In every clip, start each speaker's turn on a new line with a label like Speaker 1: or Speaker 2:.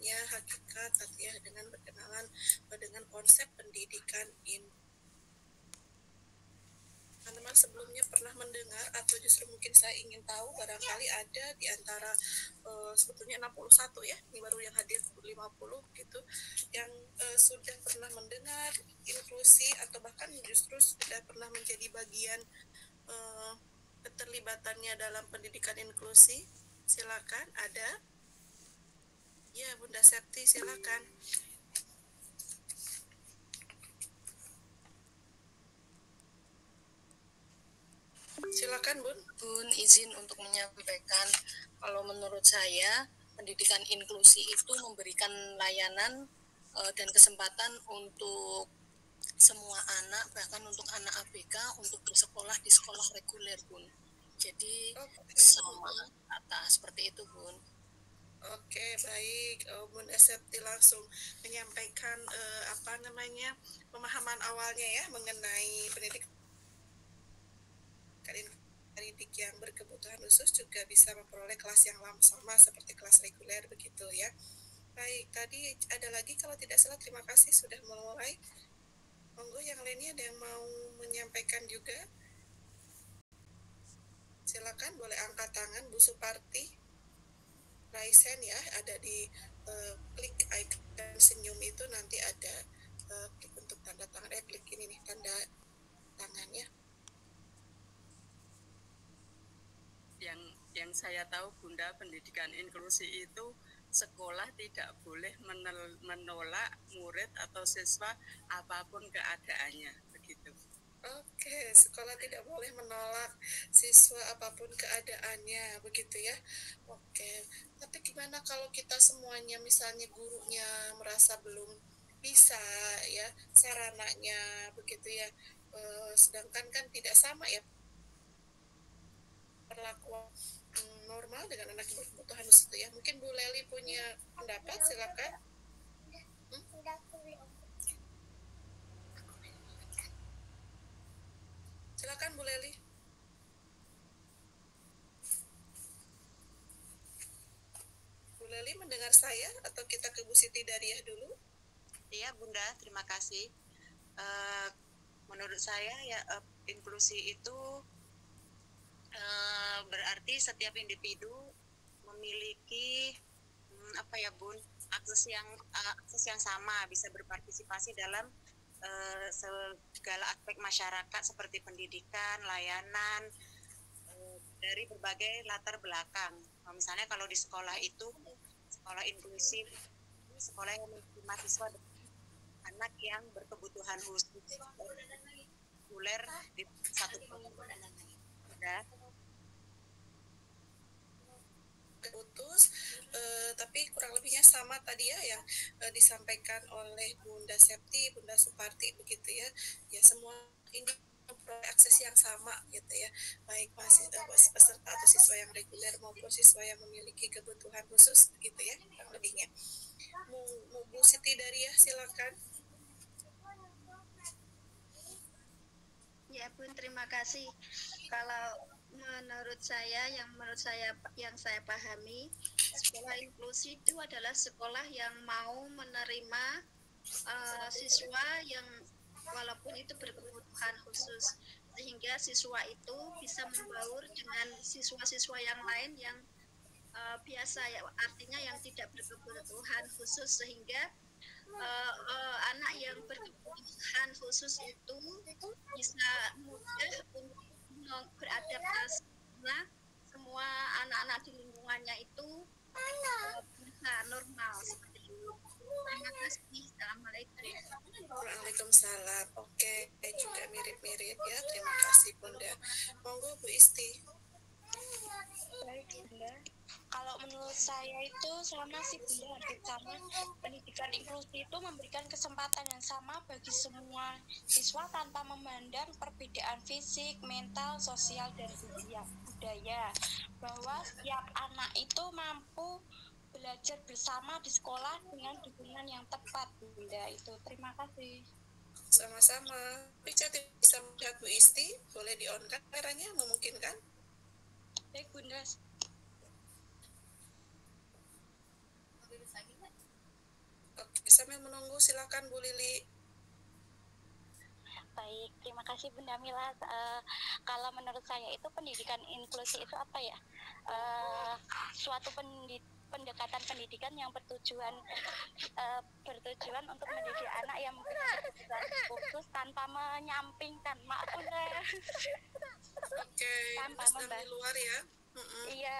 Speaker 1: namanya hakikat ya, dengan berkenalan dengan konsep pendidikan teman-teman sebelumnya pernah mendengar atau justru mungkin saya ingin tahu, barangkali ada di antara sebetulnya 61 ya, ini baru yang hadir 50 gitu, yang sudah pernah mendengar inklusi atau bahkan justru sudah pernah menjadi bagian keterlibatannya dalam pendidikan inklusi. Silakan, ada? Ya, Bunda Septi, silakan. Silakan, Bun.
Speaker 2: Bun, izin untuk menyampaikan kalau menurut saya pendidikan inklusi itu memberikan layanan dan kesempatan untuk semua anak, bahkan untuk anak ABK untuk bersekolah di sekolah reguler, Bun. Jadi sama rata seperti itu, Bun.
Speaker 1: Oke, baik. Bunda Septi langsung menyampaikan pemahaman awalnya ya mengenai pendidik yang berkebutuhan khusus juga bisa memperoleh kelas yang sama seperti kelas reguler begitu ya. Baik, tadi ada lagi kalau tidak salah, terima kasih sudah memulai. Monggo yang lainnya ada yang mau menyampaikan juga. Silakan, boleh angkat tangan Bu Suparti. Raisen ya, ada di klik icon senyum itu, nanti ada klik untuk tanda tangan, klik ini nih tanda tangannya.
Speaker 3: Yang saya tahu, Bunda, pendidikan inklusi itu sekolah tidak boleh menolak murid atau siswa apapun keadaannya, begitu.
Speaker 1: Oke, sekolah tidak boleh menolak siswa apapun keadaannya, begitu ya. Oke, tapi gimana kalau kita semuanya, misalnya gurunya merasa belum bisa ya, sarananya begitu ya, sedangkan kan tidak sama ya perlakuan normal dengan anak berkebutuhan khusus itu ya. Mungkin Bu Leli punya pendapat, silakan. Silakan Bu Leli. Bu Leli mendengar saya atau kita ke Bu Siti Dariah dulu?
Speaker 4: Iya Bunda, terima kasih. Menurut saya ya inklusi itu berarti setiap individu memiliki akses yang sama, bisa berpartisipasi dalam segala aspek masyarakat seperti pendidikan, layanan, dari berbagai latar belakang. Misalnya kalau di sekolah itu sekolah inklusif, sekolah yang memiliki mahasiswa anak yang berkebutuhan khusus reguler di satu
Speaker 1: putus, tapi kurang lebihnya sama tadi ya yang disampaikan oleh Bunda Septi, Bunda Suparti begitu ya. Ya semua ini memperoleh akses yang sama gitu ya, baik peserta atau siswa yang reguler maupun siswa yang memiliki kebutuhan khusus begitu ya kurang lebihnya. Bu Siti Dariah, silakan.
Speaker 5: Ya Bun, terima kasih. Kalau menurut saya yang saya pahami, sekolah inklusi itu adalah sekolah yang mau menerima siswa yang walaupun itu berkebutuhan khusus, sehingga siswa itu bisa membaur dengan siswa-siswa yang lain yang biasa ya, artinya yang tidak berkebutuhan khusus, sehingga anak yang berkebutuhan khusus itu bisa mudah untuk beradaptasi karena semua anak-anak di lingkungannya itu bisa normal seperti itu. Terima kasih. Assalamualaikum.
Speaker 1: Waalaikumsalam. Oke, juga mirip-mirip ya. Terima kasih Bunda. Monggo Bu Isti.
Speaker 6: Baik Bunda, kalau menurut saya itu sama sih Bunda, karena pendidikan inklusi itu memberikan kesempatan yang sama bagi semua siswa tanpa memandang perbedaan fisik, mental, sosial, dan budaya, bahwa setiap anak itu mampu belajar bersama di sekolah dengan dukungan yang tepat Bunda. Itu terima kasih.
Speaker 1: Sama-sama. Bisa melihat Bu Isti, boleh di-on-kan kameranya, memungkinkan?
Speaker 6: Baik Bunda.
Speaker 1: sambil menunggu silakan Bu Lili.
Speaker 6: Baik, terima kasih Bunda Mila. Kalau menurut saya itu pendidikan inklusi itu apa ya? Suatu pendekatan pendidikan yang bertujuan untuk mendidik anak yang mungkin khusus tanpa menyampingkan. Maaf Bunda.
Speaker 1: Oke,
Speaker 6: tanpa
Speaker 1: di luar ya.
Speaker 6: Iya,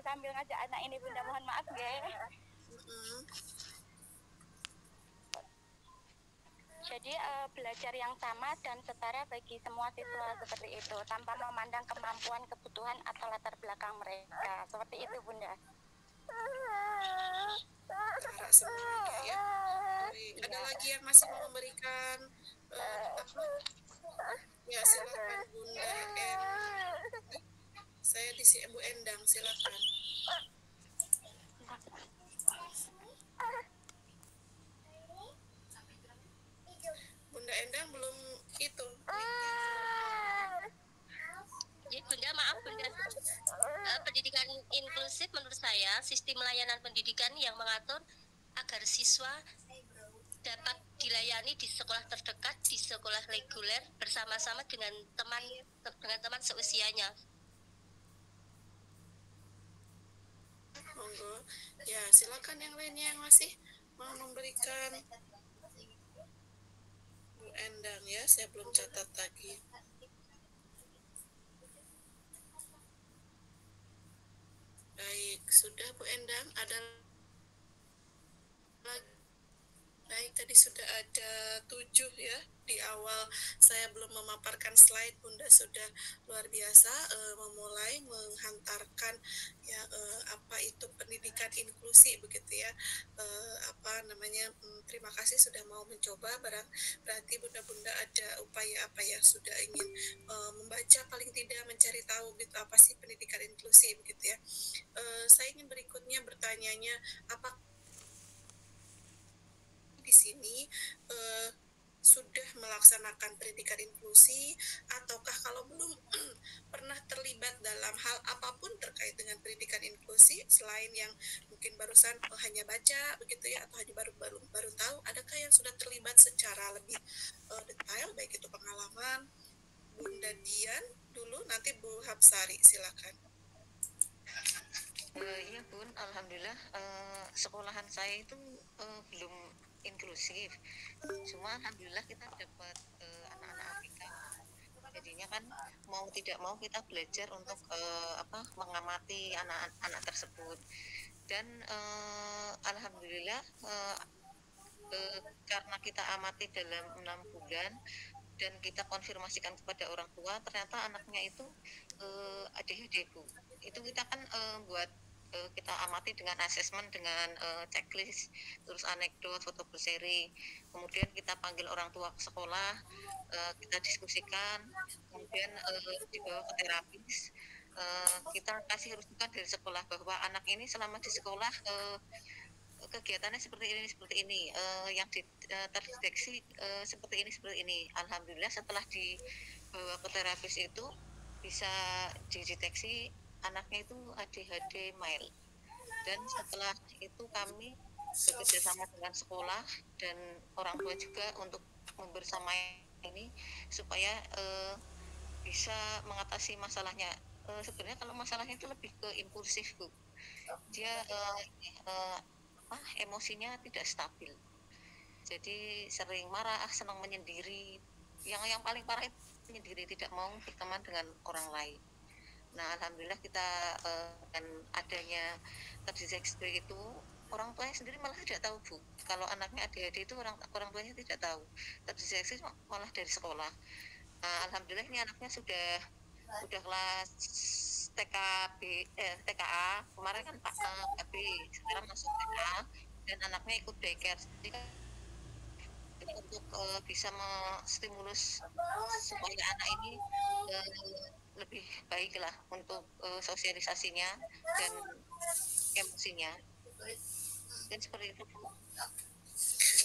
Speaker 6: sambil ngajak anak ini Bunda, mohon maaf ya. Jadi belajar yang sama dan setara bagi semua siswa seperti itu, tanpa memandang kemampuan, kebutuhan atau latar belakang mereka. Seperti itu Bunda.
Speaker 1: Setara semuanya ya. Baik, ada lagi yang masih mau memberikan ya silakan Bunda saya di Bu Endang, silakan. Bunda Endang belum itu.
Speaker 7: Jadi Bunda, maaf Bunda, pendidikan inklusif menurut saya sistem layanan pendidikan yang mengatur agar siswa dapat dilayani di sekolah terdekat, di sekolah reguler bersama-sama dengan teman seusianya.
Speaker 1: Monggo, ya silakan yang lainnya yang masih mau memberikan. Bu Endang ya, saya belum catat lagi. Baik, sudah Bu Endang, ada lagi? Baik, tadi sudah ada 7 ya. Di awal saya belum memaparkan slide, Bunda sudah luar biasa memulai menghantarkan ya apa itu pendidikan inklusi begitu ya. Terima kasih sudah mau mencoba, berarti Bunda-bunda ada upaya apa ya, sudah ingin membaca, paling tidak mencari tahu gitu apa sih pendidikan inklusi begitu ya. Saya ingin berikutnya bertanyanya, apa di sini sudah melaksanakan pendidikan inklusi, ataukah kalau belum pernah terlibat dalam hal apapun terkait dengan pendidikan inklusi selain yang mungkin barusan hanya baca begitu ya, atau hanya baru tahu, adakah yang sudah terlibat secara lebih detail, baik itu pengalaman? Bunda Dian dulu, nanti Bu Hapsari, silakan.
Speaker 8: Iya Bun, alhamdulillah sekolahan saya itu belum inklusif, cuma alhamdulillah kita dapat anak-anak ABK. Jadinya kan mau tidak mau kita belajar untuk mengamati anak-anak tersebut, dan alhamdulillah karena kita amati dalam 6 bulan dan kita konfirmasikan kepada orang tua, ternyata anaknya itu ADHD Bu. Itu kita kan buat kita amati dengan asesmen, dengan checklist, terus anekdot, foto berseri, kemudian kita panggil orang tua ke sekolah, kita diskusikan, kemudian dibawa ke terapis, kita kasih rujukan dari sekolah bahwa anak ini selama di sekolah kegiatannya seperti ini, yang terdeteksi seperti ini. Alhamdulillah setelah dibawa ke terapis itu bisa dideteksi anaknya itu ADHD mild, dan setelah itu kami bekerja sama dengan sekolah dan orang tua juga untuk membersamai ini supaya bisa mengatasi masalahnya. Sebenarnya kalau masalahnya itu lebih ke impulsif Bu, dia emosinya tidak stabil, jadi sering marah, senang menyendiri, yang paling parah itu menyendiri, tidak mau berteman dengan orang lain. Nah alhamdulillah kita dan adanya terdeteksi itu, orang tuanya sendiri malah tidak tahu Bu, kalau anaknya ADHD itu orang tuanya tidak tahu, terdeteksi malah dari sekolah. Nah alhamdulillah ini anaknya sudah kelas TKA, kemarin kan Pak KB, sekarang masuk TKA, dan anaknya ikut daycare. Jadi kan untuk bisa menstimulus supaya anak ini lebih baik lah untuk sosialisasinya dan emosinya, dan seperti itu.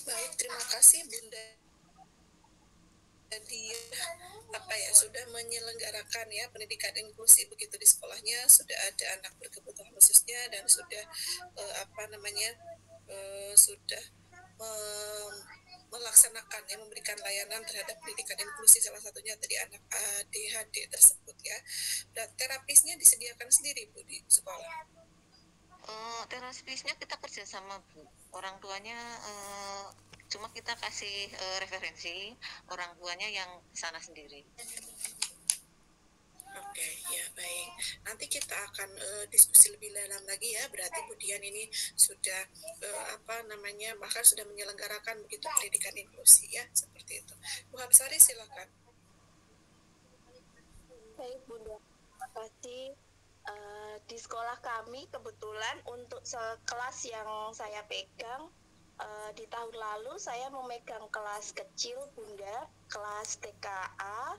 Speaker 1: Baik, terima kasih Bunda Dia sudah menyelenggarakan ya pendidikan inklusi begitu di sekolahnya, sudah ada anak berkebutuhan khususnya, dan sudah sudah melaksanakan memberikan layanan terhadap pendidikan inklusi, salah satunya tadi anak ADHD tersebut ya. Dan terapisnya disediakan sendiri Bu di sekolah.
Speaker 8: Terapisnya kita kerjasama Bu, orang tuanya cuma kita kasih referensi, orang tuanya yang sana sendiri.
Speaker 1: Oke, ya baik. Nanti kita akan diskusi lebih dalam lagi ya. Berarti Bu Dian ini sudah bahkan sudah menyelenggarakan begitu pendidikan inklusi ya, seperti itu. Bu Hapsari silakan.
Speaker 6: Baik Bunda, terima kasih. Di sekolah kami kebetulan untuk kelas yang saya pegang di tahun lalu saya memegang kelas kecil Bunda, kelas TKA,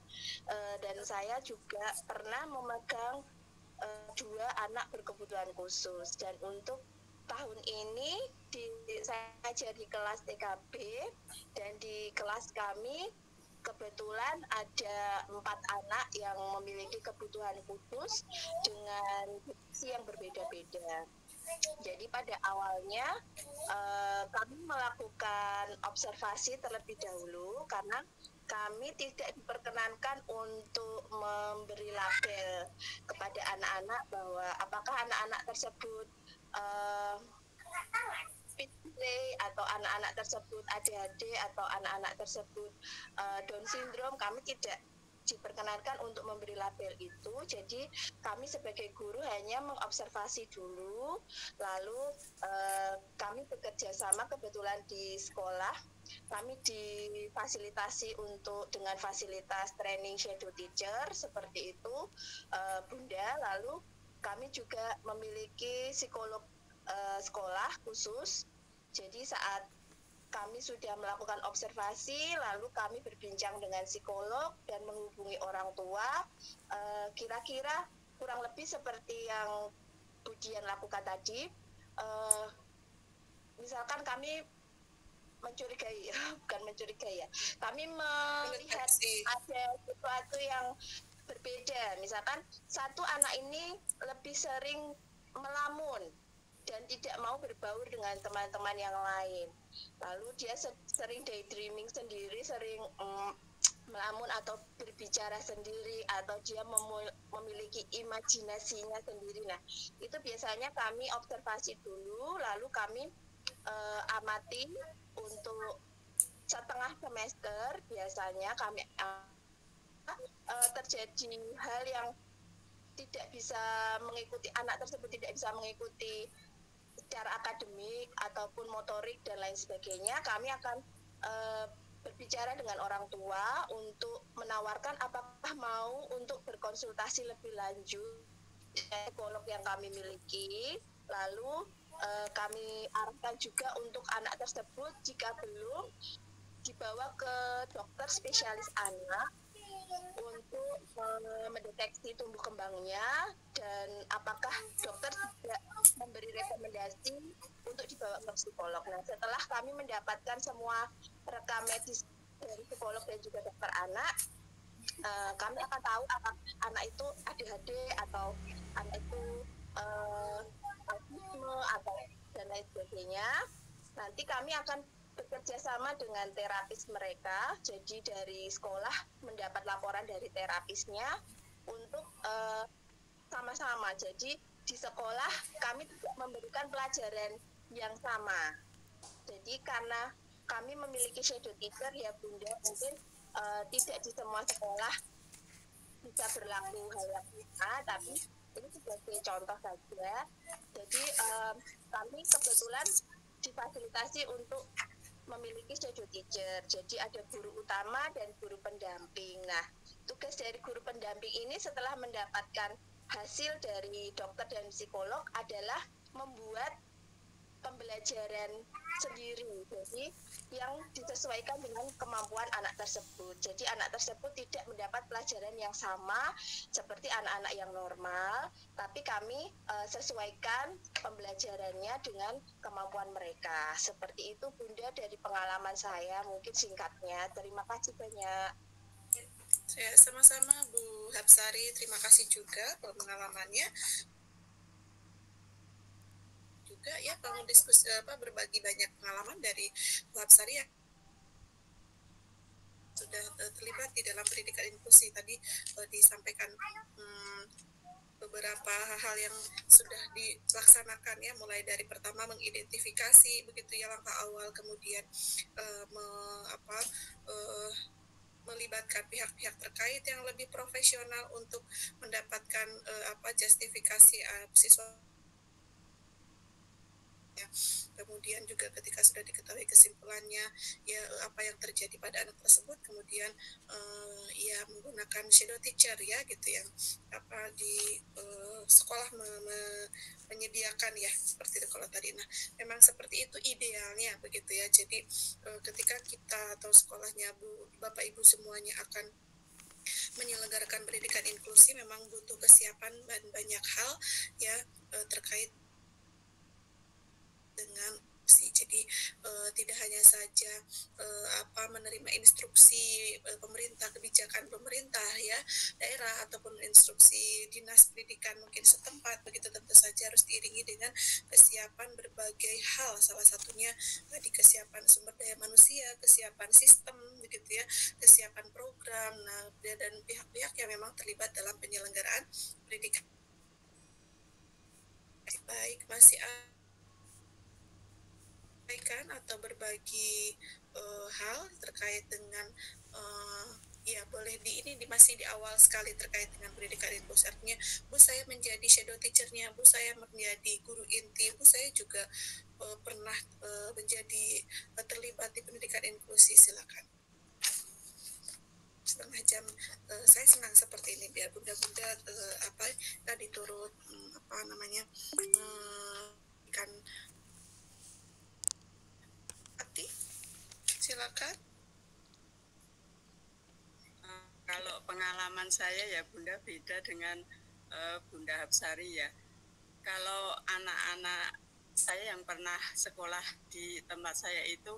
Speaker 6: dan saya juga pernah memegang 2 anak berkebutuhan khusus. Dan untuk tahun ini saya ngajar di kelas TKB, dan di kelas kami kebetulan ada 4 anak yang memiliki kebutuhan khusus dengan fungsi yang berbeda-beda. Jadi pada awalnya kami melakukan observasi terlebih dahulu karena kami tidak diperkenankan untuk memberi label kepada anak-anak bahwa apakah anak-anak tersebut atau anak-anak tersebut ADHD atau anak-anak tersebut Down syndrome. Kami tidak diperkenankan untuk memberi label itu. Jadi kami sebagai guru hanya mengobservasi dulu, lalu kami bekerja sama kebetulan di sekolah. Kami difasilitasi dengan fasilitas training shadow teacher seperti itu Bunda. Lalu kami juga memiliki psikolog sekolah khusus. Jadi saat kami sudah melakukan observasi, lalu kami berbincang dengan psikolog dan menghubungi orang tua. Kira-kira kurang lebih seperti yang Bu Dian lakukan tadi. Misalkan kami mencurigai, bukan mencurigai ya, kami melihat ada sesuatu yang berbeda. Misalkan satu anak ini lebih sering melamun dan tidak mau berbaur dengan teman-teman yang lain. Lalu dia sering daydreaming sendiri, sering melamun atau berbicara sendiri, atau dia memiliki imajinasinya sendiri. Nah, itu biasanya kami observasi dulu, lalu kami amati untuk setengah semester. Biasanya kami terjadi hal yang tidak bisa mengikuti, anak tersebut tidak bisa mengikuti secara akademik ataupun motorik dan lain sebagainya, kami akan berbicara dengan orang tua untuk menawarkan apakah mau untuk berkonsultasi lebih lanjut dengan psikolog yang kami miliki. Lalu kami arahkan juga untuk anak tersebut jika belum dibawa ke dokter spesialis anak untuk mendeteksi tumbuh kembangnya, dan apakah dokter tidak memberi rekomendasi untuk dibawa ke psikolog. Nah, setelah kami mendapatkan semua rekam medis dari psikolog dan juga dokter anak, kami akan tahu apakah anak itu ADHD atau anak itu autisme atau dan lain sebagainya. Nanti kami akan bekerja sama dengan terapis mereka. Jadi dari sekolah mendapat laporan dari terapisnya untuk sama-sama. Jadi di sekolah kami tidak memberikan pelajaran yang sama. Jadi karena kami memiliki shadow teacher ya Bunda, mungkin tidak di semua sekolah bisa berlaku hal yang sama, tapi ini sebagai contoh saja. Jadi kami kebetulan difasilitasi untuk memiliki shadow teacher. Jadi ada guru utama dan guru pendamping. Nah, tugas dari guru pendamping ini setelah mendapatkan hasil dari dokter dan psikolog adalah membuat pembelajaran sendiri. Jadi yang disesuaikan dengan kemampuan anak tersebut. Jadi anak tersebut tidak mendapat pelajaran yang sama seperti anak-anak yang normal, tapi kami sesuaikan pembelajarannya dengan kemampuan mereka. Seperti itu Bunda dari pengalaman saya, mungkin singkatnya. Terima kasih banyak.
Speaker 1: Saya sama-sama Bu Hapsari, terima kasih juga pengalamannya. juga ya diskusi berbagi banyak pengalaman dari Bu Hapsari yang sudah terlibat di dalam pendidikan inklusi. Tadi disampaikan beberapa hal yang sudah dilaksanakan ya, mulai dari pertama mengidentifikasi begitu ya langkah awal, kemudian melibatkan pihak-pihak terkait yang lebih profesional untuk mendapatkan justifikasi siswa. Ya. Kemudian juga ketika sudah diketahui kesimpulannya ya apa yang terjadi pada anak tersebut, kemudian ya menggunakan shadow teacher ya gitu yang di sekolah menyediakan ya seperti itu kalau tadi. Nah memang seperti itu idealnya begitu ya. Jadi ketika kita atau sekolahnya Bapak Ibu semuanya akan menyelenggarakan pendidikan inklusi, memang butuh kesiapan dan banyak hal ya terkait dengan jadi tidak hanya saja menerima instruksi pemerintah, kebijakan pemerintah ya daerah ataupun instruksi dinas pendidikan mungkin setempat begitu, tentu saja harus diiringi dengan kesiapan berbagai hal, salah satunya tadi kesiapan sumber daya manusia, kesiapan sistem begitu ya, kesiapan program, dan pihak-pihak yang memang terlibat dalam penyelenggaraan pendidikan. Baik, masih atau berbagi hal terkait dengan ya boleh masih di awal sekali terkait dengan pendidikan inklusi. Artinya Bu saya menjadi shadow teachernya, Bu saya menjadi guru inti, Bu saya juga pernah menjadi terlibat di pendidikan inklusi. Silakan. Setengah jam saya senang seperti ini biar bunda-bunda tadi turut kan silakan.
Speaker 3: Kalau pengalaman saya ya Bunda beda dengan Bunda Hapsari ya. Kalau anak-anak saya yang pernah sekolah di tempat saya itu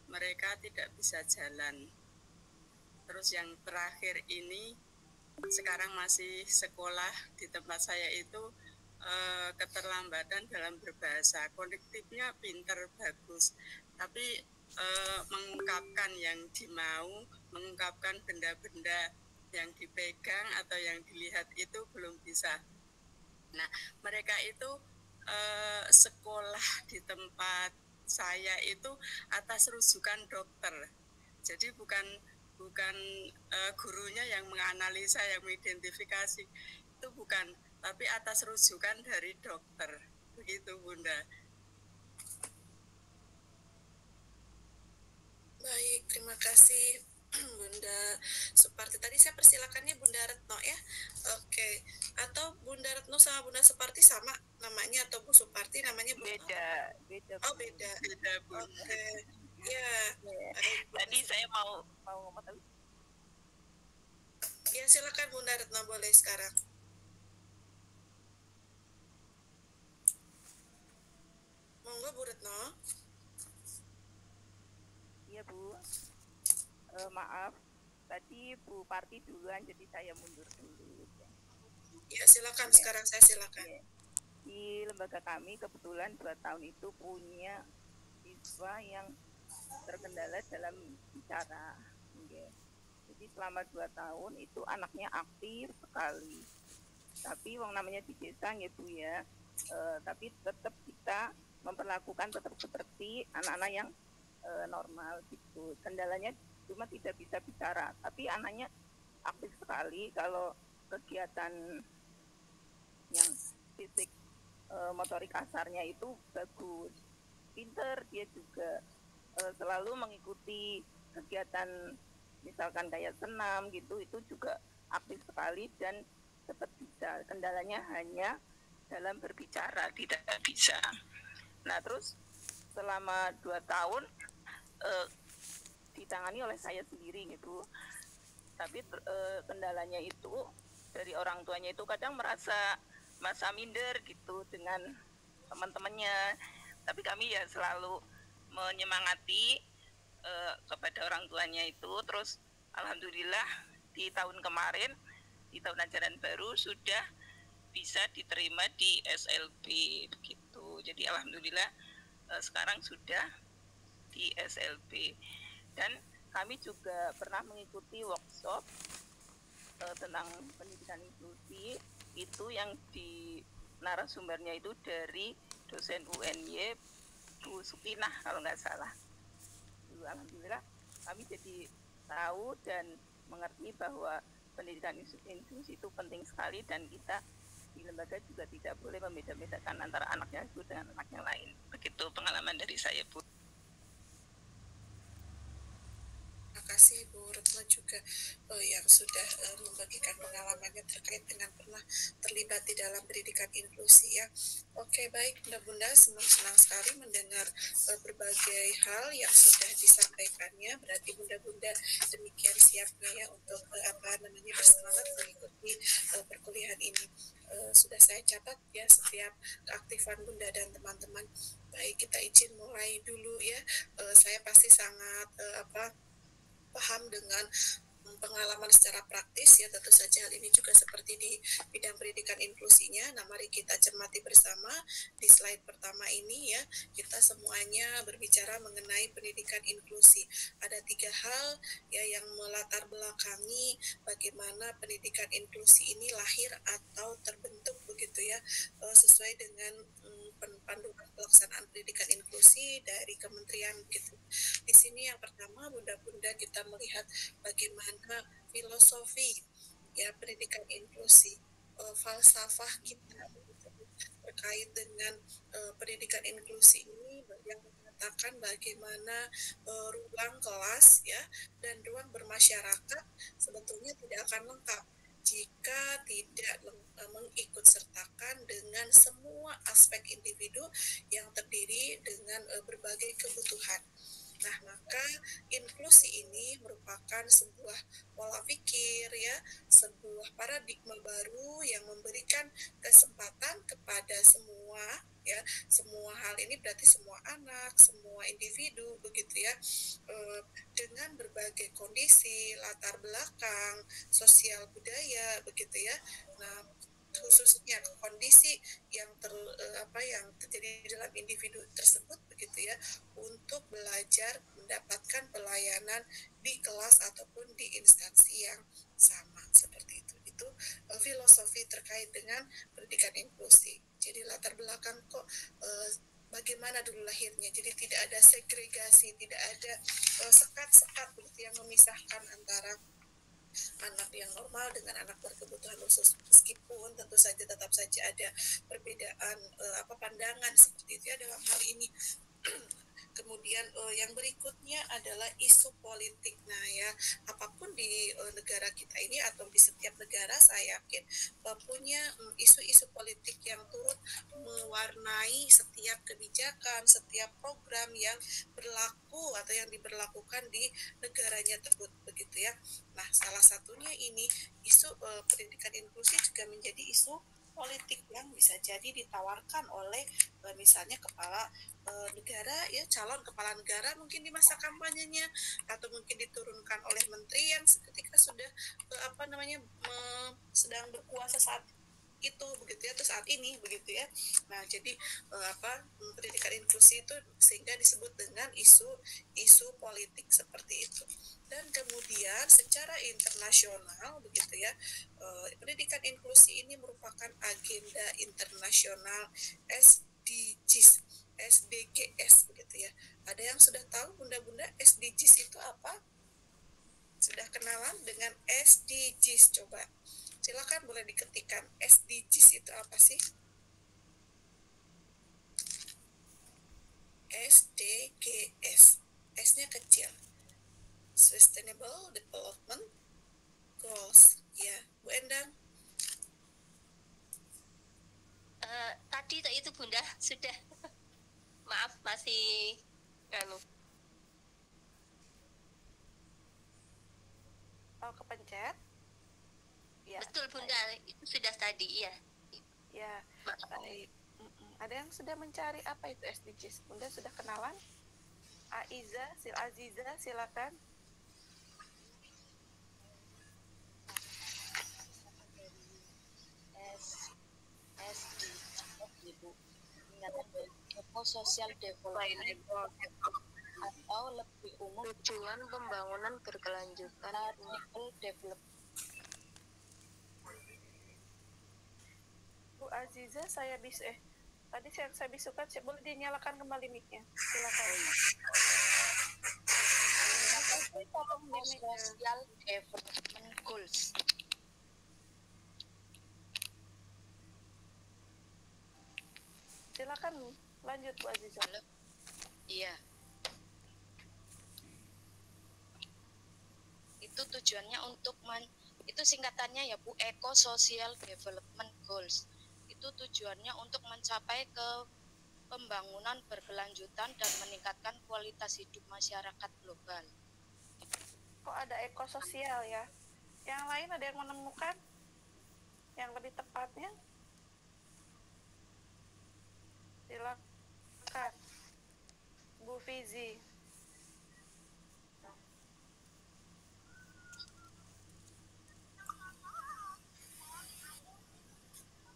Speaker 3: mereka tidak bisa jalan. Terus yang terakhir ini sekarang masih sekolah di tempat saya itu keterlambatan dalam berbahasa, kognitifnya pinter bagus, tapi mengungkapkan yang dimau, mengungkapkan benda-benda yang dipegang atau yang dilihat itu belum bisa. Nah, mereka itu sekolah di tempat saya itu atas rujukan dokter. Jadi bukan gurunya yang menganalisa, yang mengidentifikasi, itu bukan, tapi atas rujukan dari dokter. Begitu Bunda.
Speaker 1: Baik, terima kasih Bunda Suparti. Tadi saya persilakannya Bunda Retno ya. Oke. Atau Bunda Retno sama Bunda Suparti sama namanya, atau Bu Suparti namanya Bu?
Speaker 9: Beda.
Speaker 1: Oh, beda. Oke. Ya.
Speaker 9: Tadi saya mau ngomong tapi.
Speaker 1: Ya, silakan Bunda Retno, boleh sekarang. Monggo Bu Retno.
Speaker 9: Iya Bu, maaf tadi Bu Parti duluan jadi saya mundur dulu.
Speaker 1: Ya silakan ya. Sekarang saya silakan. Ya.
Speaker 9: Di lembaga kami kebetulan 2 tahun itu punya siswa yang terkendala dalam bicara. Jadi selama 2 tahun itu anaknya aktif sekali. Tapi wong namanya di desa ya Bu ya, tapi tetap kita memperlakukan tetap seperti anak-anak yang normal gitu. Kendalanya cuma tidak bisa bicara, tapi anaknya aktif sekali. Kalau kegiatan yang fisik motorik kasarnya itu bagus, pinter dia juga, selalu mengikuti kegiatan misalkan kayak senam gitu, itu juga aktif sekali dan tetap bisa. Kendalanya hanya dalam berbicara, tidak bisa. Nah terus selama 2 tahun ditangani oleh saya sendiri gitu, tapi kendalanya itu dari orang tuanya itu kadang merasa minder gitu dengan teman-temannya, tapi kami ya selalu menyemangati kepada orang tuanya itu. Terus alhamdulillah di tahun kemarin, di tahun ajaran baru sudah bisa diterima di SLB begitu. itu. Jadi alhamdulillah sekarang sudah di SLB. Dan kami juga pernah mengikuti workshop tentang pendidikan inklusi, itu yang di narasumbernya itu dari dosen UNY Bu Supinah kalau nggak salah. Alhamdulillah kami jadi tahu dan mengerti bahwa pendidikan inklusi itu penting sekali, dan kita di lembaga juga tidak boleh membeda-bedakan antara anaknya itu dengan anak yang lain. Begitu pengalaman dari saya, Bu.
Speaker 1: Terima kasih Bu Retno juga yang sudah membagikan pengalamannya terkait dengan pernah terlibat di dalam pendidikan inklusi ya. Oke, baik Bunda-Bunda, senang sekali mendengar berbagai hal yang sudah disampaikannya. Berarti Bunda-Bunda demikian siapnya ya untuk bersemangat mengikuti perkuliahan ini. Sudah saya catat ya setiap keaktifan Bunda dan teman-teman. Baik, kita izin mulai dulu ya. Saya pasti sangat paham dengan pengalaman secara praktis ya, tentu saja hal ini juga seperti di bidang pendidikan inklusinya. Nah, mari kita cermati bersama di slide pertama ini ya. Kita semuanya berbicara mengenai pendidikan inklusi. Ada 3 hal ya yang melatar belakangi bagaimana pendidikan inklusi ini lahir atau terbentuk begitu ya, sesuai dengan panduan pelaksanaan pendidikan inklusi dari kementerian gitu. Di sini yang pertama Bunda-Bunda kita melihat bagaimana filosofi ya pendidikan inklusi, falsafah kita terkait dengan pendidikan inklusi ini yang mengatakan bagaimana ruang kelas ya dan ruang bermasyarakat sebetulnya tidak akan lengkap jika tidak mengikut sertakan dengan semua aspek individu yang terdiri dengan berbagai kebutuhan. Nah, maka inklusi ini merupakan sebuah pola pikir ya, sebuah paradigma baru yang memberikan kesempatan kepada semua ya, semua hal ini berarti semua anak, semua individu begitu ya, dengan berbagai kondisi, latar belakang, sosial budaya begitu ya. Nah, khususnya kondisi yang yang terjadi dalam individu tersebut begitu ya, untuk belajar mendapatkan pelayanan di kelas ataupun di instansi yang sama seperti itu. Itu filosofi terkait dengan pendidikan inklusi. Jadi latar belakang kok bagaimana dulu lahirnya. Jadi tidak ada segregasi, tidak ada sekat-sekat begitu yang memisahkan antara anak yang normal dengan anak berkebutuhan khusus, meskipun tentu saja tetap saja ada perbedaan pandangan seperti itu ya dalam hal ini. Kemudian yang berikutnya adalah isu politik. Nah ya, apapun di negara kita ini atau di setiap negara saya yakin punya isu-isu politik yang turut mewarnai setiap kebijakan, setiap program yang berlaku atau yang diberlakukan di negaranya tersebut begitu ya. Nah, salah satunya ini isu pendidikan inklusi juga menjadi isu politik yang bisa jadi ditawarkan oleh misalnya kepala negara ya, calon kepala negara mungkin di masa kampanyenya, atau mungkin diturunkan oleh menteri yang ketika sudah sedang berkuasa saat itu begitu ya, atau saat ini begitu ya. Nah, jadi pendidikan inklusi itu sehingga disebut dengan isu politik seperti itu. Dan kemudian secara internasional begitu ya, pendidikan inklusi ini merupakan agenda internasional SDGs begitu ya. Ada yang sudah tahu Bunda-Bunda SDGs itu apa? Sudah kenalan dengan SDGs? Coba silakan boleh diketikkan SDGs itu apa sih? SDGs, S-nya kecil, Sustainable Development Goals ya, Bu Endang.
Speaker 7: Tadi itu Bunda sudah maaf masih
Speaker 10: kepencet ya.
Speaker 7: Betul Bunda, itu sudah tadi ya.
Speaker 10: Ya, baik. Ada yang sudah mencari apa itu SDGs? Bunda sudah kenalan? Aziza, silakan.
Speaker 6: singkatan dari Eco-Social Development atau lebih umum
Speaker 2: tujuan pembangunan berkelanjutan
Speaker 6: Sustainable Development.
Speaker 10: Bu Aziza, tadi saya bisukan, boleh dinyalakan kembali mic-nya, silakan.
Speaker 6: Social Development Goals.
Speaker 10: Silakan lanjut Bu Aziza.
Speaker 6: Iya. Itu tujuannya itu singkatannya ya Bu, Eco-Social Development Goals. Itu tujuannya untuk mencapai ke pembangunan berkelanjutan dan meningkatkan kualitas hidup masyarakat global.
Speaker 10: Kok ada ekososial ya? Yang lain ada yang menemukan yang lebih tepatnya? Silakan Bu Fizi.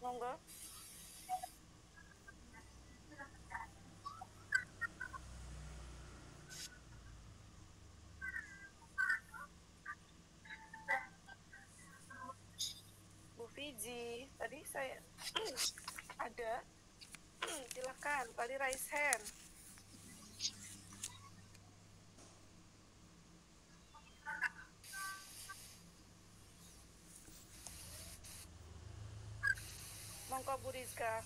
Speaker 10: Monggo. Bu Fizi, tadi saya ada. Silakan, tadi raise hand. Monggo Bu Rizka.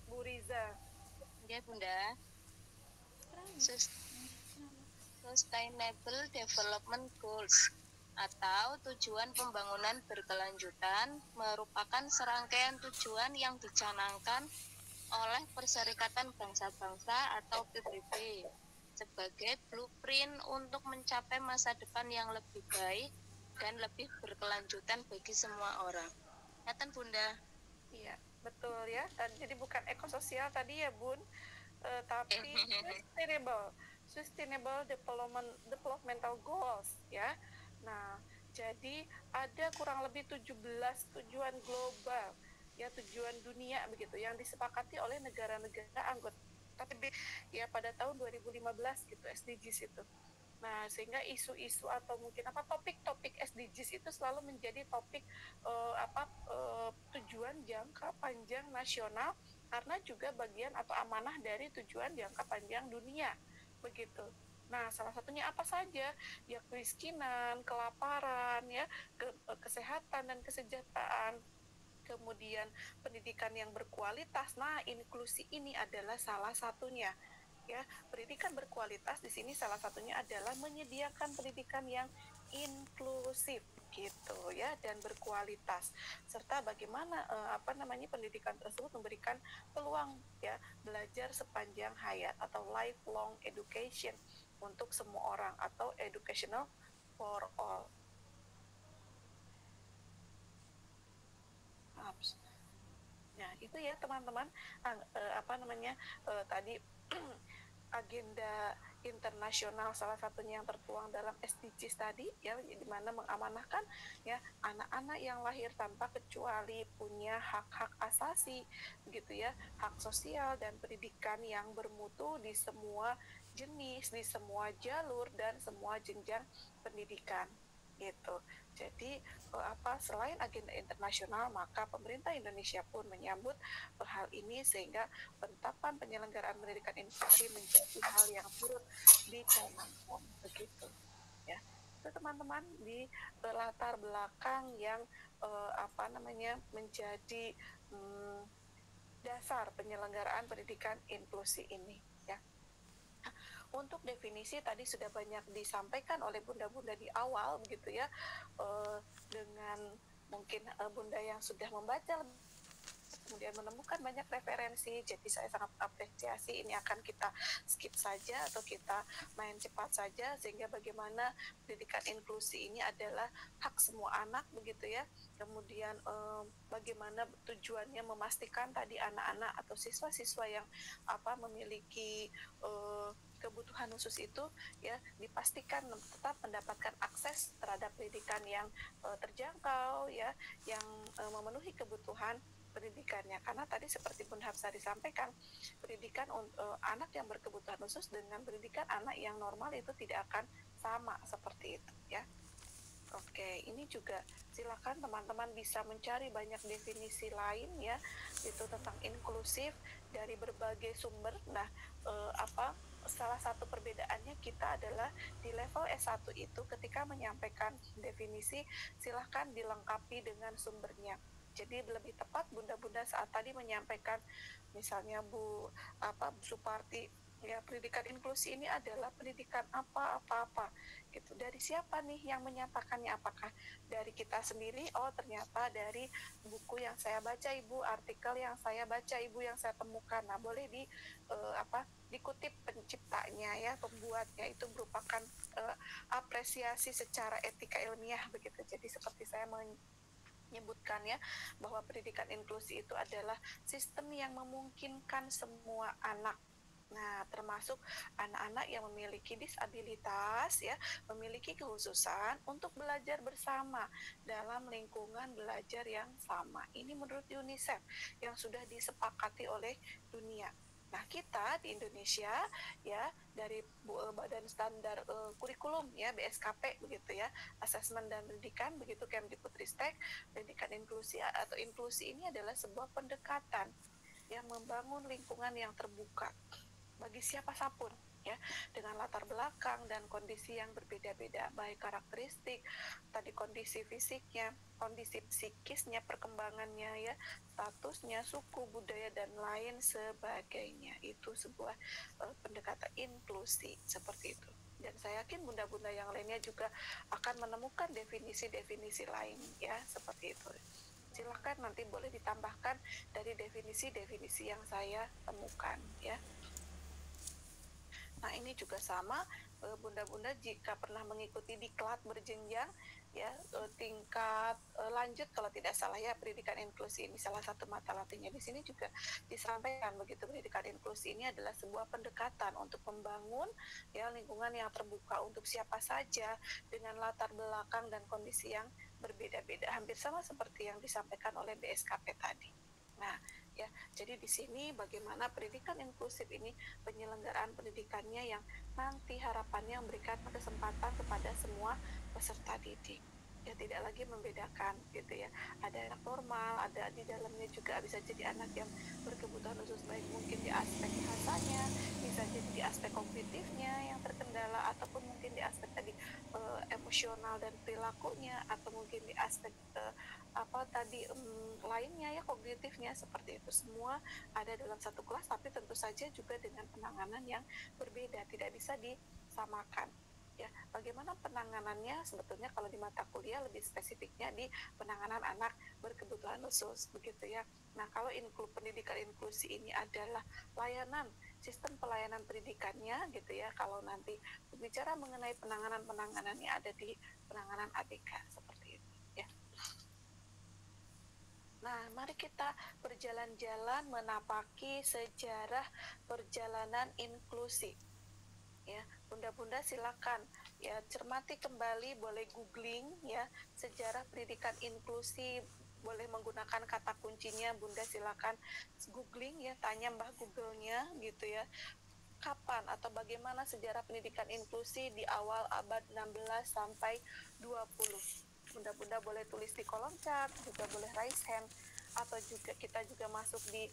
Speaker 10: Bu Riza.
Speaker 6: Ya Bunda. Sustainable Development Goals atau tujuan pembangunan berkelanjutan merupakan serangkaian tujuan yang dicanangkan oleh Perserikatan Bangsa-Bangsa atau PBB sebagai blueprint untuk mencapai masa depan yang lebih baik dan lebih berkelanjutan bagi semua orang. Nyatan Bunda?
Speaker 10: Iya, betul ya. Jadi bukan ekososial tadi ya Bun, tapi sustainable developmental goals ya. Nah, jadi ada kurang lebih 17 tujuan global ya, tujuan dunia begitu yang disepakati oleh negara-negara anggota PBB ya pada tahun 2015 gitu, SDGs itu. Nah, sehingga isu-isu atau mungkin topik-topik SDGs itu selalu menjadi topik tujuan jangka panjang nasional, karena juga bagian atau amanah dari tujuan jangka panjang dunia begitu. Nah, salah satunya apa saja? Ya kemiskinan, kelaparan, ya kesehatan dan kesejahteraan, kemudian pendidikan yang berkualitas. Nah, inklusi ini adalah salah satunya. Ya, pendidikan berkualitas di sini salah satunya adalah menyediakan pendidikan yang inklusif gitu ya, dan berkualitas, serta bagaimana pendidikan tersebut memberikan peluang ya belajar sepanjang hayat atau lifelong education untuk semua orang atau educational for all. Nah, itu ya teman-teman, tadi agenda internasional salah satunya yang tertuang dalam SDGs tadi ya, di mana mengamanahkan ya anak-anak yang lahir tanpa kecuali punya hak-hak asasi begitu ya, hak sosial dan pendidikan yang bermutu di semua jenis, di semua jalur dan semua jenjang pendidikan gitu. Jadi selain agenda internasional, maka pemerintah Indonesia pun menyambut hal ini, sehingga penetapan penyelenggaraan pendidikan inklusif menjadi hal yang turut dicanangkan begitu ya. Itu teman-teman di latar belakang yang menjadi dasar penyelenggaraan pendidikan inklusi ini ya. Untuk definisi tadi sudah banyak disampaikan oleh bunda-bunda di awal begitu ya, dengan mungkin bunda yang sudah membaca kemudian menemukan banyak referensi, jadi saya sangat apresiasi. Ini akan kita skip saja atau kita main cepat saja, sehingga bagaimana pendidikan inklusi ini adalah hak semua anak begitu ya. Kemudian bagaimana tujuannya memastikan tadi anak-anak atau siswa-siswa yang memiliki kebutuhan khusus itu ya dipastikan tetap mendapatkan akses terhadap pendidikan yang terjangkau ya, yang memenuhi kebutuhan pendidikannya, karena tadi seperti Bunda Hapsari sampaikan, pendidikan anak yang berkebutuhan khusus dengan pendidikan anak yang normal itu tidak akan sama seperti itu ya. Oke, ini juga silakan teman-teman bisa mencari banyak definisi lain ya, itu tentang inklusif dari berbagai sumber. Nah, salah satu perbedaannya kita adalah di level S1 itu ketika menyampaikan definisi silahkan dilengkapi dengan sumbernya. Jadi lebih tepat bunda-bunda saat tadi menyampaikan misalnya Bu Suparti ya, pendidikan inklusi ini adalah pendidikan apa gitu. Dari siapa nih yang menyatakannya? Apakah dari kita sendiri? Oh, ternyata dari buku yang saya baca Ibu, artikel yang saya baca Ibu, yang saya temukan. Nah, boleh dikutip penciptanya ya, pembuatnya, itu merupakan apresiasi secara etika ilmiah begitu. Jadi seperti saya menyebutkan ya, bahwa pendidikan inklusi itu adalah sistem yang memungkinkan semua anak. Nah, termasuk anak-anak yang memiliki disabilitas ya, memiliki kekhususan untuk belajar bersama dalam lingkungan belajar yang sama. Ini menurut UNICEF yang sudah disepakati oleh dunia. Nah, kita di Indonesia ya, dari Badan Standar Kurikulum ya, BSKP begitu ya, Asesmen dan Pendidikan begitu, Kemdikbudristek, pendidikan inklusi atau inklusi ini adalah sebuah pendekatan yang membangun lingkungan yang terbuka bagi siapa pun ya, dengan latar belakang dan kondisi yang berbeda-beda, baik karakteristik, tadi kondisi fisiknya, kondisi psikisnya, perkembangannya ya, statusnya, suku, budaya dan lain sebagainya. Itu sebuah pendekatan inklusi seperti itu. Dan saya yakin bunda-bunda yang lainnya juga akan menemukan definisi-definisi lain ya, seperti itu. Silahkan nanti boleh ditambahkan dari definisi-definisi yang saya temukan ya. Nah, ini juga sama, bunda-bunda jika pernah mengikuti diklat berjenjang ya, tingkat lanjut kalau tidak salah ya, pendidikan inklusi ini salah satu mata latihnya. Di sini juga disampaikan begitu, pendidikan inklusi ini adalah sebuah pendekatan untuk membangun ya lingkungan yang terbuka untuk siapa saja dengan latar belakang dan kondisi yang berbeda-beda, hampir sama seperti yang disampaikan oleh BSKP tadi. Nah, ya, jadi di sini bagaimana pendidikan inklusif ini, penyelenggaraan pendidikannya yang nanti harapannya memberikan kesempatan kepada semua peserta didik. Ya, tidak lagi membedakan gitu ya. Ada anak normal, ada di dalamnya juga bisa jadi anak yang berkebutuhan khusus, baik mungkin di aspek bahasanya, bisa jadi di aspek kognitifnya yang terkendala, ataupun mungkin di aspek tadi emosional dan perilakunya, atau mungkin di aspek lainnya ya, kognitifnya, seperti itu. Semua ada dalam satu kelas, tapi tentu saja juga dengan penanganan yang berbeda, tidak bisa disamakan. Ya, bagaimana penanganannya sebetulnya kalau di mata kuliah lebih spesifiknya di penanganan anak berkebutuhan khusus begitu ya. Nah, kalau pendidikan inklusi ini adalah layanan, sistem pelayanan pendidikannya gitu ya. Kalau nanti bicara mengenai penanganannya ada di penanganan ABK seperti itu ya. Nah, mari kita berjalan-jalan menapaki sejarah perjalanan inklusi. Ya, bunda-bunda silakan ya cermati kembali, boleh googling ya sejarah pendidikan inklusi, boleh menggunakan kata kuncinya, bunda silakan googling ya, tanya Mbah Google-nya gitu ya. Kapan atau bagaimana sejarah pendidikan inklusi di awal abad 16 sampai 20. Bunda-bunda boleh tulis di kolom chat, juga boleh raise hand, atau juga kita juga masuk di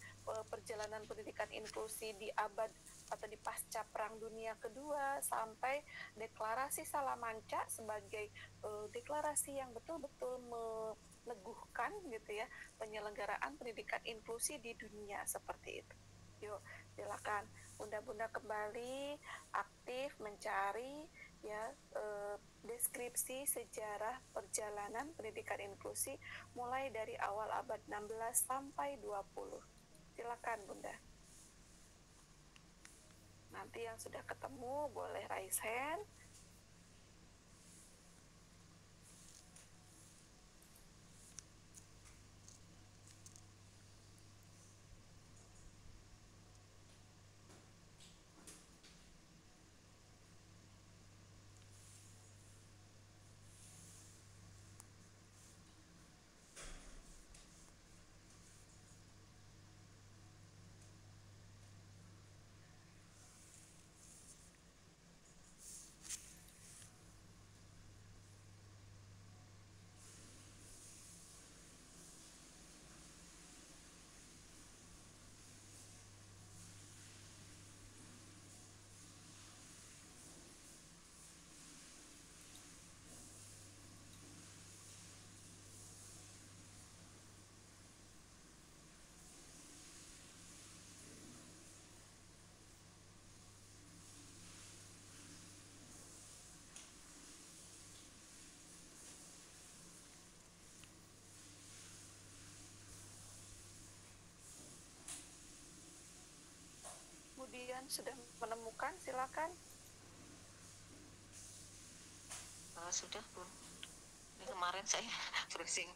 Speaker 10: perjalanan pendidikan inklusi di abad atau di pasca Perang Dunia Kedua sampai deklarasi Salamanca sebagai deklarasi yang betul-betul meneguhkan gitu ya penyelenggaraan pendidikan inklusi di dunia seperti itu. Yuk, silakan bunda-bunda kembali aktif mencari ya deskripsi sejarah perjalanan pendidikan inklusi mulai dari awal abad 16 sampai 20. Silakan bunda. Nanti yang sudah ketemu boleh raise hand. kemudian sudah menemukan? Silakan.
Speaker 8: Sudah Bu, ini kemarin saya browsing.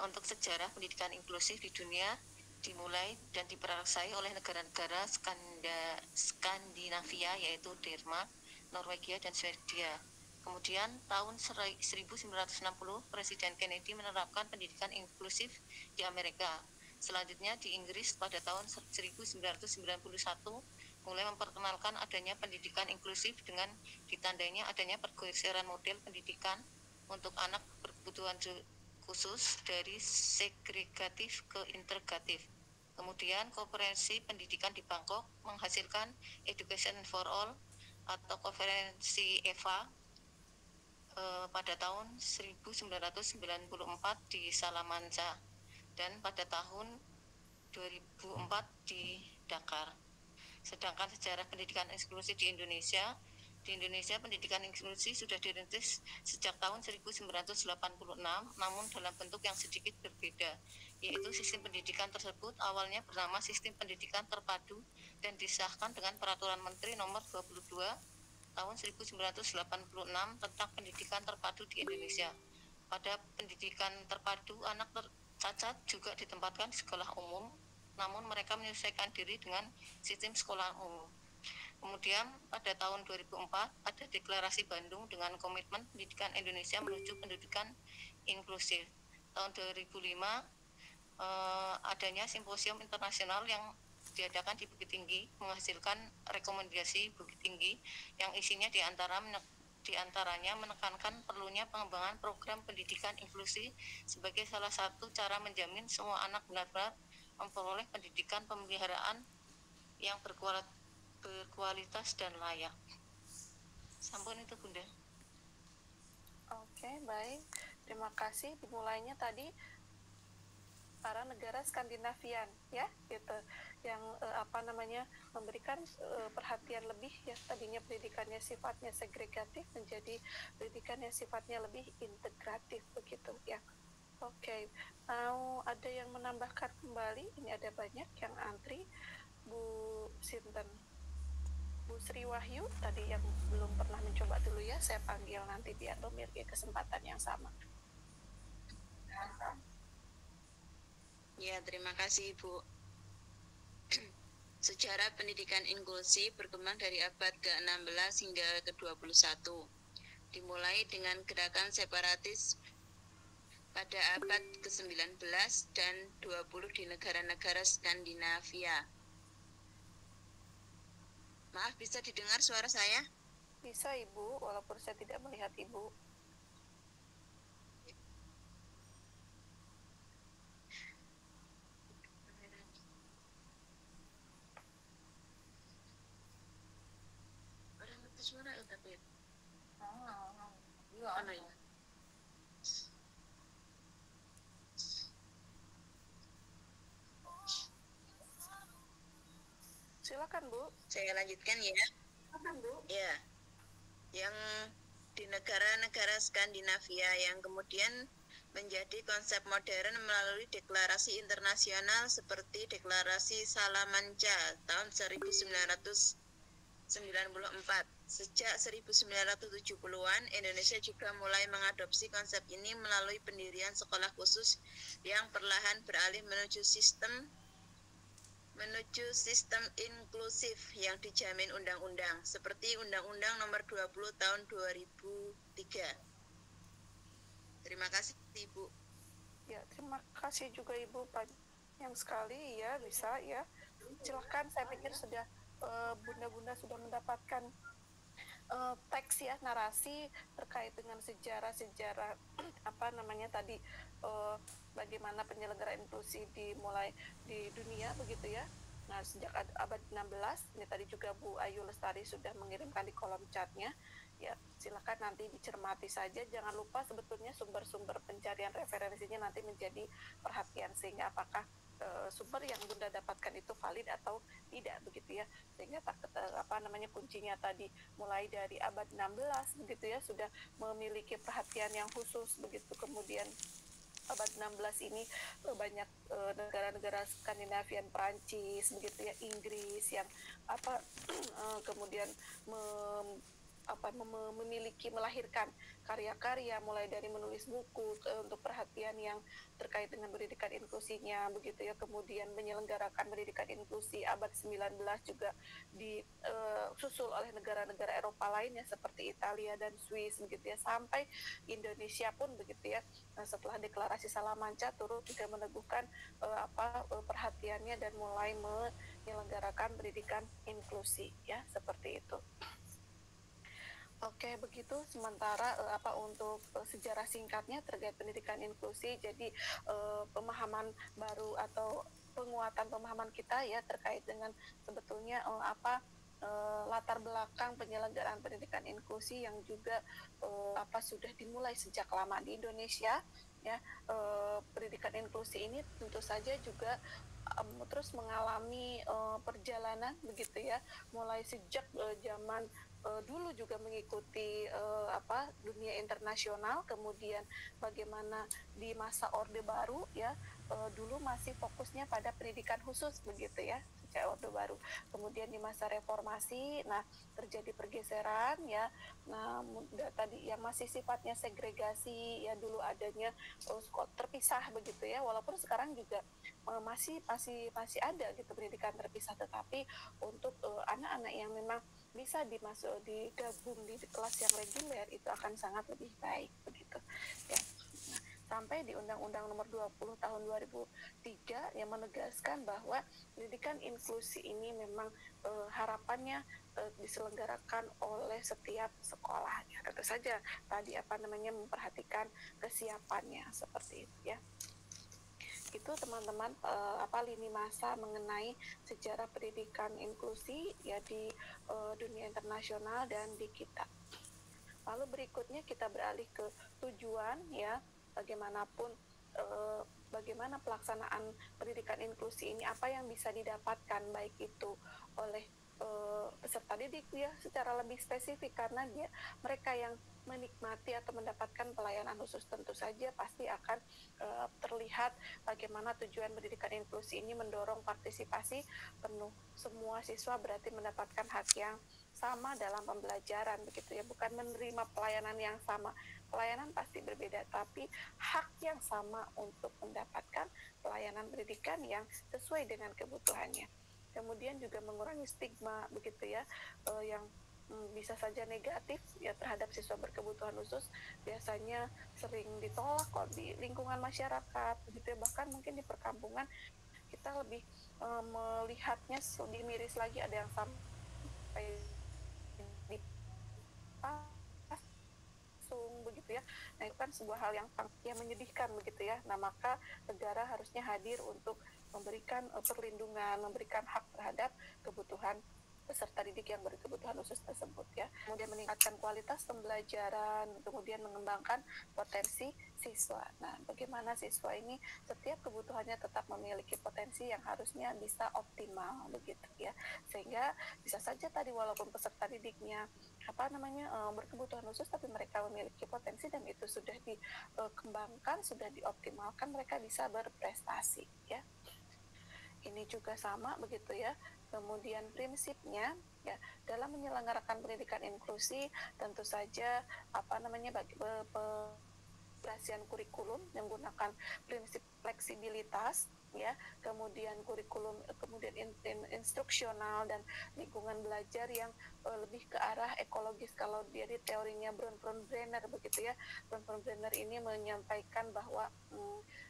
Speaker 8: Untuk sejarah pendidikan inklusif di dunia dimulai dan diprakarsai oleh negara-negara Skandinavia, yaitu Denmark, Norwegia, dan Swedia. Kemudian tahun 1960 Presiden Kennedy menerapkan pendidikan inklusif di Amerika. Selanjutnya di Inggris pada tahun 1991 mulai memperkenalkan adanya pendidikan inklusif dengan ditandainya adanya pergeseran model pendidikan untuk anak berkebutuhan khusus dari segregatif ke integratif. Kemudian Konferensi Pendidikan di Bangkok menghasilkan Education for All atau Konferensi EVA pada tahun 1994 di Salamanca dan pada tahun 2004 di Dakar. Sedangkan sejarah pendidikan inklusif di Indonesia pendidikan inklusi sudah dirintis sejak tahun 1986, namun dalam bentuk yang sedikit berbeda, yaitu sistem pendidikan tersebut awalnya bernama Sistem Pendidikan Terpadu dan disahkan dengan Peraturan Menteri Nomor 22 tahun 1986 tentang pendidikan terpadu di Indonesia. Pada pendidikan terpadu, anak cacat juga ditempatkan di sekolah umum, namun mereka menyesuaikan diri dengan sistem sekolah umum. Kemudian pada tahun 2004 ada Deklarasi Bandung dengan komitmen pendidikan Indonesia menuju pendidikan inklusif. Tahun 2005 adanya simposium internasional yang diadakan di Bukit Tinggi menghasilkan rekomendasi Bukit Tinggi yang isinya diantaranya menekankan perlunya pengembangan program pendidikan inklusi sebagai salah satu cara menjamin semua anak benar-benar memperoleh pendidikan pemeliharaan yang berkualitas dan layak. Sampun itu Bunda.
Speaker 10: Oke, baik. Terima kasih. Dimulainya tadi para negara Skandinavian, ya, gitu, yang memberikan perhatian lebih, ya, tadinya pendidikannya sifatnya segregatif menjadi pendidikan yang sifatnya lebih integratif, begitu, ya. Oke, mau ada yang menambahkan kembali? Ini ada banyak yang antri. Bu Sinten, Bu Sri Wahyu tadi yang belum pernah mencoba dulu, ya, saya panggil nanti biar memiliki kesempatan yang sama.
Speaker 4: Ya, terima kasih Ibu. Sejarah pendidikan inklusi berkembang dari abad ke-16 hingga ke-21. Dimulai dengan gerakan separatis pada abad ke-19 dan 20 di negara-negara Skandinavia. Maaf, bisa didengar suara saya?
Speaker 10: Bisa Ibu, walaupun saya tidak melihat Ibu.
Speaker 2: Suara tapi
Speaker 10: Silakan Bu.
Speaker 4: Saya lanjutkan ya.
Speaker 10: Silakan Bu.
Speaker 4: Ya, yang di negara-negara Skandinavia yang kemudian menjadi konsep modern melalui deklarasi internasional seperti Deklarasi Salamanca tahun 1994. Sejak 1970-an, Indonesia juga mulai mengadopsi konsep ini melalui pendirian sekolah khusus yang perlahan beralih menuju sistem inklusif yang dijamin undang-undang, seperti Undang-Undang Nomor 20 Tahun 2003. Terima kasih Ibu.
Speaker 10: Ya, terima kasih juga Ibu, panjang sekali, ya, bisa, ya. Silakan, saya pikir sudah Bunda-bunda sudah mendapatkan teks, ya, narasi terkait dengan sejarah tadi bagaimana penyelenggaraan inklusi dimulai di dunia, begitu, ya. Nah, sejak abad 16, ini tadi juga Bu Ayu Lestari sudah mengirimkan di kolom chatnya, ya, silakan nanti dicermati saja. Jangan lupa sebetulnya sumber-sumber pencarian referensinya nanti menjadi perhatian, sehingga apakah sumber yang Bunda dapatkan itu valid atau tidak, begitu, ya, sehingga kuncinya tadi mulai dari abad 16, begitu, ya, sudah memiliki perhatian yang khusus, begitu. Kemudian abad 16 ini banyak negara-negara Skandinavian, Prancis begitu ya, Inggris yang kemudian memiliki, melahirkan karya-karya mulai dari menulis buku untuk perhatian yang terkait dengan pendidikan inklusinya begitu ya, kemudian menyelenggarakan pendidikan inklusi abad 19 juga disusul oleh negara-negara Eropa lainnya seperti Italia dan Swiss begitu ya, sampai Indonesia pun begitu ya, setelah deklarasi Salamanca turut juga meneguhkan perhatiannya dan mulai menyelenggarakan pendidikan inklusi ya, seperti itu. Oke, begitu sementara untuk sejarah singkatnya terkait pendidikan inklusi. Jadi pemahaman baru atau penguatan pemahaman kita ya terkait dengan sebetulnya latar belakang penyelenggaraan pendidikan inklusi yang juga sudah dimulai sejak lama di Indonesia ya. Pendidikan inklusi ini tentu saja juga terus mengalami perjalanan begitu ya, mulai sejak zaman dulu juga mengikuti dunia internasional, kemudian bagaimana di masa Orde Baru ya, dulu masih fokusnya pada pendidikan khusus begitu ya, sejak Orde Baru. Kemudian di masa reformasi, nah terjadi pergeseran ya, nah tadi yang masih sifatnya segregasi ya, dulu adanya terpisah begitu ya, walaupun sekarang juga masih ada gitu pendidikan terpisah, tetapi untuk anak-anak yang memang bisa digabung di kelas yang reguler itu akan sangat lebih baik begitu ya. Nah, sampai di Undang-Undang Nomor 20 Tahun 2003 yang menegaskan bahwa pendidikan inklusi ini memang harapannya diselenggarakan oleh setiap sekolah ya. Tentu saja tadi memperhatikan kesiapannya seperti itu ya. Itu teman-teman lini masa mengenai sejarah pendidikan inklusi ya di dunia internasional dan di kita. Lalu berikutnya kita beralih ke tujuan ya, bagaimanapun bagaimana pelaksanaan pendidikan inklusi ini, apa yang bisa didapatkan baik itu oleh peserta didik ya secara lebih spesifik, karena mereka yang menikmati atau mendapatkan pelayanan khusus tentu saja pasti akan terlihat bagaimana tujuan pendidikan inklusi ini mendorong partisipasi penuh semua siswa, berarti mendapatkan hak yang sama dalam pembelajaran begitu ya, bukan menerima pelayanan yang sama, pelayanan pasti berbeda, tapi hak yang sama untuk mendapatkan pelayanan pendidikan yang sesuai dengan kebutuhannya. Kemudian juga mengurangi stigma begitu ya, yang bisa saja negatif ya terhadap siswa berkebutuhan khusus, biasanya sering ditolak kok di lingkungan masyarakat begitu ya, bahkan mungkin di perkampungan kita lebih melihatnya lebih miris lagi, ada yang sampai dipasung begitu ya. Nah itu kan sebuah hal yang menyedihkan begitu ya. Nah maka negara harusnya hadir untuk memberikan perlindungan, memberikan hak terhadap kebutuhan peserta didik yang berkebutuhan khusus tersebut ya. Kemudian meningkatkan kualitas pembelajaran, kemudian mengembangkan potensi siswa. Nah, bagaimana siswa ini setiap kebutuhannya tetap memiliki potensi yang harusnya bisa optimal begitu ya. Sehingga bisa saja tadi walaupun peserta didiknya berkebutuhan khusus, tapi mereka memiliki potensi dan itu sudah dikembangkan, sudah dioptimalkan, mereka bisa berprestasi ya. Ini juga sama begitu ya. Kemudian prinsipnya ya dalam menyelenggarakan pendidikan inklusi tentu saja pengadaptasian kurikulum menggunakan prinsip fleksibilitas ya, kemudian kurikulum, kemudian instruksional dan lingkungan belajar yang lebih ke arah ekologis. Kalau dari teorinya Bronfenbrenner begitu ya, Bronfenbrenner ini menyampaikan bahwa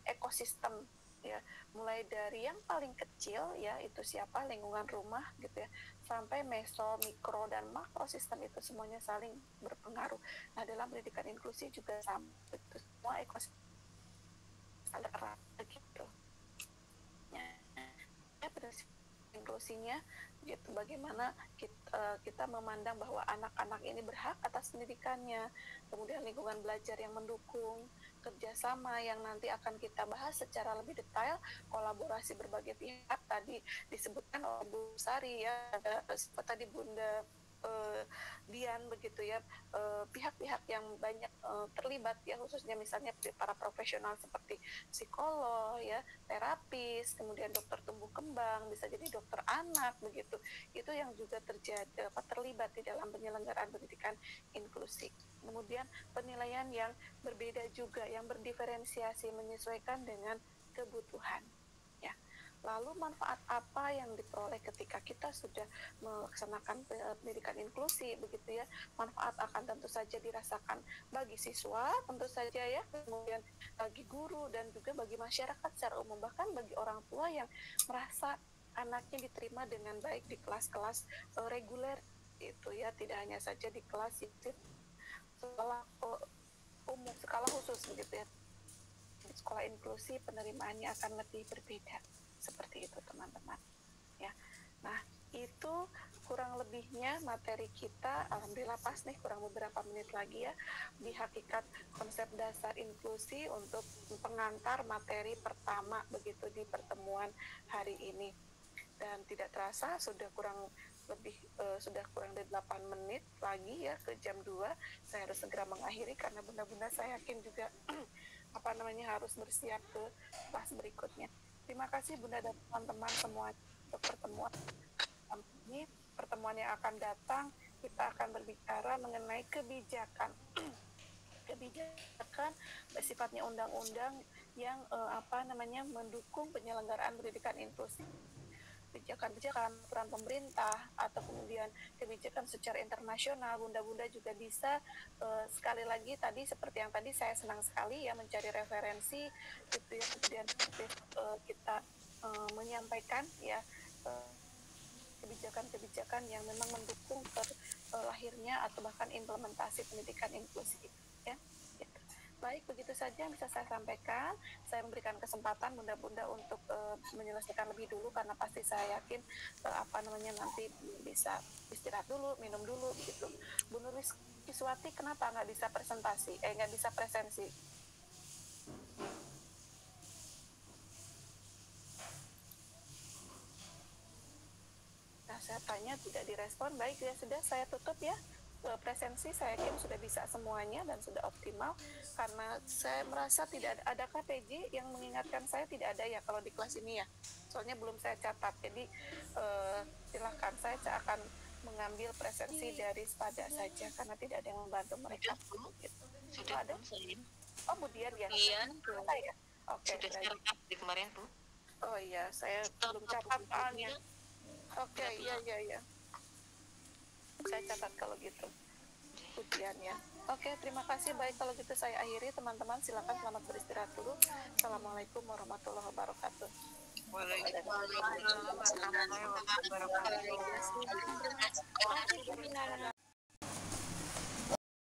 Speaker 10: ekosistem ya, mulai dari yang paling kecil ya itu siapa, lingkungan rumah gitu ya, sampai meso, mikro dan makro sistem itu semuanya saling berpengaruh. Nah dalam pendidikan inklusi juga sama, itu semua ekosistem ada erat gitu ya, prinsip inklusinya gitu, bagaimana kita memandang bahwa anak-anak ini berhak atas pendidikannya, kemudian lingkungan belajar yang mendukung, kerjasama yang nanti akan kita bahas secara lebih detail, kolaborasi berbagai pihak tadi disebutkan oleh Bu Sari ya, tadi Bunda kemudian begitu ya pihak-pihak yang banyak terlibat ya, khususnya misalnya para profesional seperti psikolog ya, terapis, kemudian dokter tumbuh kembang, bisa jadi dokter anak begitu, itu yang juga terlibat di dalam penyelenggaraan pendidikan inklusi. Kemudian penilaian yang berbeda juga, yang berdiferensiasi menyesuaikan dengan kebutuhan ya. Lalu manfaat apa yang diperoleh ketika kita sudah melaksanakan pendidikan inklusi begitu ya? Manfaat akan tentu saja dirasakan bagi siswa, tentu saja ya, kemudian bagi guru dan juga bagi masyarakat secara umum, bahkan bagi orang tua yang merasa anaknya diterima dengan baik di kelas-kelas reguler itu ya, tidak hanya saja di kelas sekolah umum, skala khusus begitu ya. Di sekolah inklusi penerimaannya akan lebih berbeda. Seperti itu teman-teman ya. Nah itu kurang lebihnya materi kita. Alhamdulillah pas nih, kurang beberapa menit lagi ya di hakikat konsep dasar inklusi untuk pengantar materi pertama begitu di pertemuan hari ini. Dan tidak terasa sudah kurang dari 8 menit lagi ya ke jam 2. Saya harus segera mengakhiri karena bunda-bunda saya yakin juga harus bersiap ke kelas berikutnya. Terima kasih Bunda dan teman-teman semua untuk pertemuan ini. Pertemuan yang akan datang kita akan berbicara mengenai kebijakan sifatnya undang-undang yang mendukung penyelenggaraan pendidikan inklusif. Kebijakan aturan pemerintah atau kemudian kebijakan secara internasional, bunda-bunda juga bisa sekali lagi tadi seperti yang tadi saya senang sekali ya mencari referensi gitu ya, kemudian kita menyampaikan ya kebijakan-kebijakan yang memang mendukung lahirnya atau bahkan implementasi pendidikan inklusif ya. Baik, begitu saja yang bisa saya sampaikan. Saya memberikan kesempatan bunda-bunda untuk menyelesaikan lebih dulu karena pasti saya yakin nanti bisa istirahat dulu, minum dulu begitu. Bu Nurwiswati kenapa nggak bisa presensi? Nah, saya tanya tidak direspon. Baik, ya sudah saya tutup ya. Presensi saya yakin sudah bisa semuanya dan sudah optimal karena saya merasa tidak ada KPJ yang mengingatkan saya, tidak ada ya kalau di kelas ini ya, soalnya belum saya catat. Jadi silahkan, saya akan mengambil presensi dari Spada saja karena tidak ada yang membantu mereka gitu.
Speaker 8: Sudah
Speaker 10: ada? Oh, Bu Dian ya?
Speaker 8: Iya.
Speaker 10: Ya? Oke.
Speaker 8: Sudah di kemarin Bu.
Speaker 10: Oh iya, saya belum catat soalnya. Oke, iya. Saya catat kalau gitu ujiannya. Oke, terima kasih. Baik, kalau gitu saya akhiri teman-teman. Silakan selamat beristirahat dulu. Assalamualaikum warahmatullahi wabarakatuh.
Speaker 3: Waalaikumsalam warahmatullahi wabarakatuh.